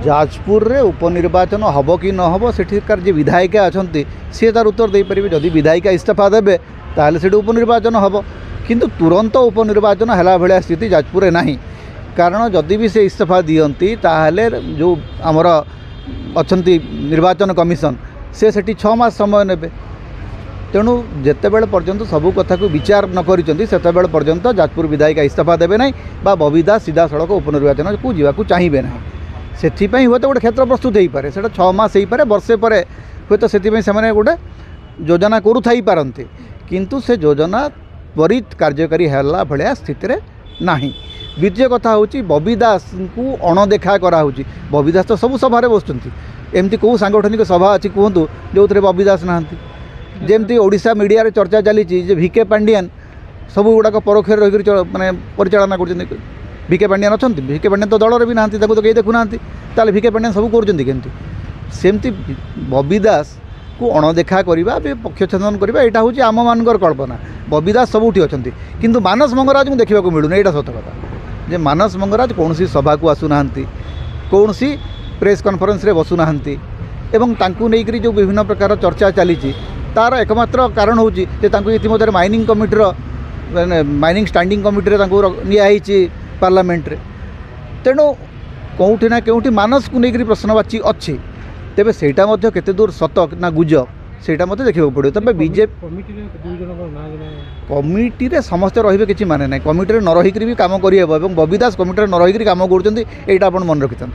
जाजपुर रे उपनिर्वाचन हम कि न हम सेठिकार जे विधायिका अच्छा सी तार उत्तर दे पारे जदि विधायिका इस्तीफा देवे ताहले से उपनिर्वाचन हम किंतु तुरंत उपनिर्वाचन है भाया स्थिति जाजपुर में नहीं कारण जदि भी से इस्तीफा दियंती ताहले जो आमर अच्छा निर्वाचन कमिशन से 6 मास समय ने तेणु जितेबाला पर्यंत सबू कथा को विचार न करते पर्यंत जाजपुर विधायिका इस्तीफा देवे ना बा बबी दास सीधा सड़क उपनिर्वाचन को जावाक चाहिए ना से हे तो गोटे क्षेत्र प्रस्तुत हो पाए से 6 मास हो पाए वर्षे पर हे तो से गोटे योजना करूथाई पारती किंतु से योजना त्वरित कार्यकारी है भाया स्थिति ना। द्वितीय कथा हूँ बबी दास को अणदेखा कराऊँच बबी दास तो सब सभारे बसुँच एमती कौ सांगठनिक सभा अच्छी कहतु जो थे बबी दास नहांती जमती ओडिशा मीडिया रे चर्चा चली भिके पांडियान सब गुड़ाक परोक्ष रही माने परिचालना कर भिके पांडियान अच्छा भिके पांडियान तो दल भी ना तो कहीं देखुना ताले भिके पांडियान सब करमती सेमती बबी दास को अणदेखा करवा पक्षछेदन करवा यहाँ हूँ आम मानकर कल्पना बबी दास सबुठी अच्छा किंतु मानस मंगराज को देखा मिलूनी यहाँ सत कथा जे मानस मंगराज कौन सभा को आसुना कौन प्रेस कॉन्फ्रेंस रे बसुना एवं तांकु नेइकरी जो विभिन्न प्रकार चर्चा चली तार एकमात्र कारण हूँ इतिमध्य माइनिंग कमिटर माइनिंग स्टैंडिंग कमिटी नियाई पार्लियामेंट रे तेणु कौटी ना कौटी मानस को लेकर प्रश्नवाची अच्छी तेबे सेटा मध्य केते दूर सत ना गुज सेटा मध्य देखा पड़ो तबे बीजेपी कमिटी रे समस्त रहिबे किछि माने ना कमिटी रे न रहिकरी भी काम करिहेबो एवं बबी दास कमिटी रे न रहिकरी काम करूछन्ती एटा आपण मन रखिथन।